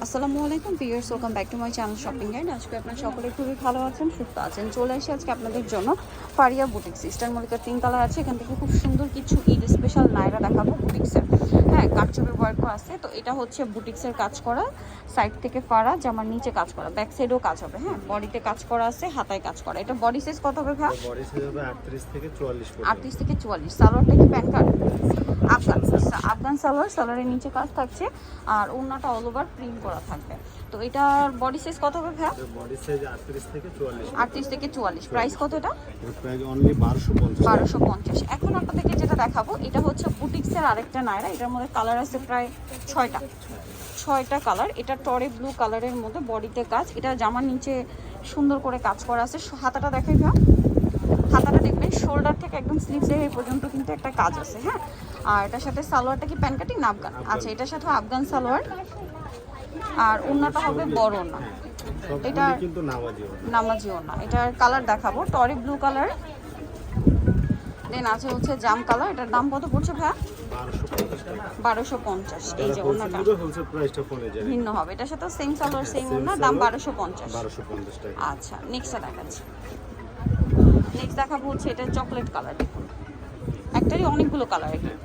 আসসালামু আলাইকুম viewers, welcome back to my channel shopping guide. আজকে আপনারা সকলে খুবই ভালো আছেন, সুস্থ আছেন। চলে আসি আজকে আপনাদের জন্য ফারিয়া বুটিক্স, ইস্টার্ন মল্লিকার 3 তলায় আছে। এখান থেকে খুব সুন্দর কিছু ঈদ স্পেশাল নাইরা দেখাবো বুটিক্সের। হ্যাঁ, কাটচুপের ওয়ার্কও আছে। তো এটা হচ্ছে বুটিক্সের কাজ করা, সাইড থেকে ফাড়া, জামার নিচে কাজ করা, ব্যাক সাইডেও কাজ হবে। হ্যাঁ, বডিতে কাজ করা আছে, হাতায় কাজ করা। এটা বডি সাইজ কত হবে ভাই? বডি সাইজ হবে 38 থেকে 44 পর্যন্ত। 38 থেকে 44। সালোয়ারটা কি প্যান্ট কাট? আফগান সালোয়ার, সালোয়ারের নিচে কাজ থাকছে আর ওড়নাটা অল ওভার প্রিন্ট করা থাকবে। তো এটার বডি সাইজ কত হবে ভাই? বডি সাইজ 38 থেকে 44। 38 থেকে 44। প্রাইস কত এটা? Price only 1250। 1250। এখন আপনাদেরকে যেটা দেখাবো এটা হচ্ছে বুটিক্সের আরেকটা নায়রা। এটার মধ্যে কালার আছে প্রায় 6টা কালার। এটা টরে ব্লু কালারের মধ্যে, বডিতে কাজ। এটা জামার নিচে সুন্দর করে কাজ করা আছে। হাতাটা দেখাই ভাই, হাতাটা দেখবেন শোল্ডার থেকে একদম স্লিভস এই পর্যন্ত কিন্তু একটা কাজ আছে। হ্যাঁ, আর এটার সাথে সালোয়ারটা কি প্যান্ট কাটিং না আফগান? আচ্ছা, এটার সাথে আফগান সালোয়ার আর ওড়নাটা হবে বড় ওড়না। এটা কিন্তু নামাজি ওড়না। এটার কালার দেখাবো, টরি ব্লু কালার, দেন আছে হচ্ছে জাম কালার। এটার দাম কত পড়ছে ভাই? 1250। এই যে ওড়নাটা হোলসেল প্রাইসটা ফোনে যায় ভিন্ন হবে। এটার সাথে সেম সালোয়ার সেম ওড়না, দাম 1250। 1250 টাকা। আচ্ছা, নেক্সটটা দেখাচ্ছি। নেক্সট দেখাবো হচ্ছে এটা চকলেট কালার। দেখুন, একটারই অনেকগুলো কালার। এখানে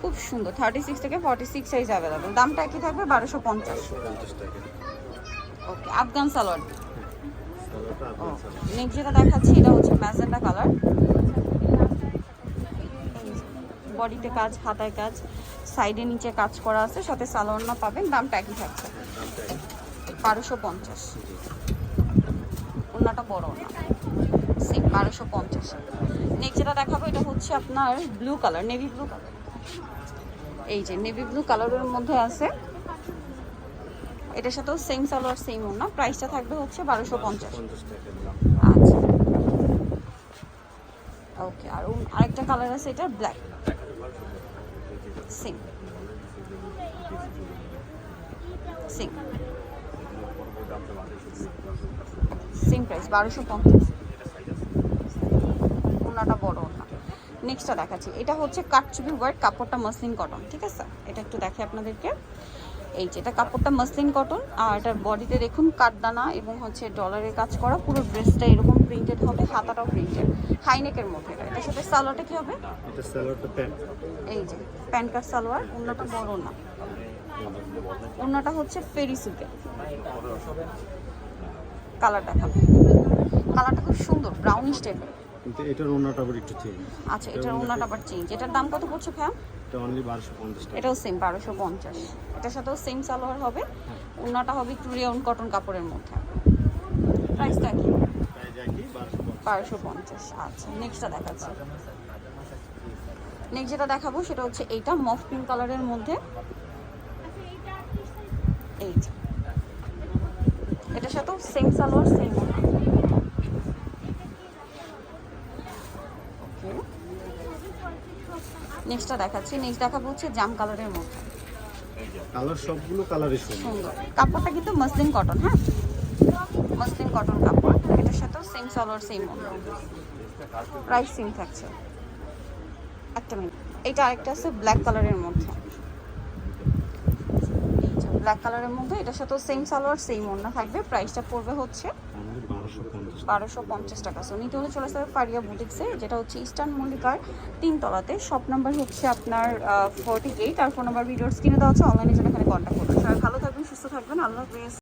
খুব সুন্দর। 36 থেকে 46 সাইজ অ্যাভেলেবল। দামটা একই থাকবে 1250 টাকা। ওকে, আফগান সালোয়ার। সালোয়ারটা আপনার সাথে। নেক্সট যেটা দেখাচ্ছি এটা হচ্ছে ম্যাজেন্টা কালার। বডিতে কাজ, হাতায় কাজ, সাইডে নিচে কাজ করা আছে, সাথে সালোয়ারনা পাবেন। দামটা একই থাকছে 1250। ওড়নাটা বড় ওড়না, সেম 1250। নেক্সট যেটা দেখাবো এটা হচ্ছে আপনার blue colour, navy blue colour. এই যে নেভি ব্লু কালারের মধ্যে আছে। এটার সাথেও সেম সালোয়ার সেম ওড়না। প্রাইসটা থাকবে হচ্ছে 1250। আচ্ছা, ওকে। আর আরেকটা কালার আছে, এটা black, same same same price 1250। ওড়নাটা বড় ওড়না। নেক্সটটা দেখাচ্ছি, এটা হচ্ছে কাটচুপি ওয়ার্ক, কাপড়টা মসলিন কটন। ঠিক আছে, এটা একটু দেখে আপনাদেরকে। এই যে এটা কাপড়টা মসলিন কটন, আর এটার বডিতে দেখুন কাঠদানা এবং হচ্ছে ডলারের কাজ করা। পুরো ড্রেসটা এরকম প্রিন্টেড হবে, হাতাটাও প্রিন্টেড, হাইনেকের মধ্যে। এটার সাথে সালোয়ারটা কি হবে? এটা সালোয়ারটা প্যান্ট। এই যে প্যান্ট কাট সালোয়ার, ওড়নাটা বড় না, ওড়নাটা হচ্ছে ফেরি সুতে। কালার দেখাবো, কালারটা খুব সুন্দর, ব্রাউনিশ টাইপের। কিন্তু এটার ওন্নাটা আবার একটু চেঞ্জ। আচ্ছা, এটার ওড়নাটা আবার চেঞ্জ। এটার দাম কত পড়ছে ভাই? এটা অনলি 1250 টাকা। এটাও সেম 1250। এটার সাথেও সেম সালোয়ার হবে, ওড়নাটা হবে একটু রিয়ন কটন কাপড়ের মধ্যে। প্রাইসটা কি? প্রাইস একই 1250। 1250। আচ্ছা, নেক্সটটা দেখাচ্ছি। নেক্সট যেটা দেখাবো সেটা হচ্ছে এইটা মফ পিঙ্ক কালারের মধ্যে। এই যে এটার সাথেও সেম সালোয়ার সেম ওড়না। নেক্সটটা দেখাচ্ছি। নেক্সট দেখাবো হচ্ছে জাম কালারের মধ্যে। কালার সবগুলো কালারই সুন্দর। কাপড়টা কিন্তু মসলিন কটন। হ্যাঁ, মসলিন কটন কাপড়। এটার সাথেও সেম সালোয়ার সেম ওড়না। প্রাইস সেম থাকছে। একটা মিনিট, এটা আরেকটা আছে ব্ল্যাক কালারের মধ্যে। এই যে ব্ল্যাক কালারের মধ্যে, এটার সাথেও সেম সালোয়ার সেম ওড়না থাকবে। প্রাইসটা পড়বে হচ্ছে 1250 টাকা। সো নিতে হলে চলে আসবে ফারিয়া বুটিক্সে, যেটা হচ্ছে ইস্টার্ন মল্লিকার 3 তলাতে। শপ নাম্বার হচ্ছে আপনার 48, আর ফোন নাম্বার ভিডিওর স্ক্রিনে দেওয়া আছে। অনলাইনে জন্য এখানে কন্ট্যাক্ট করবেন। সবাই ভালো থাকবেন, সুস্থ থাকবেন। আল্লাহ হাফেজ।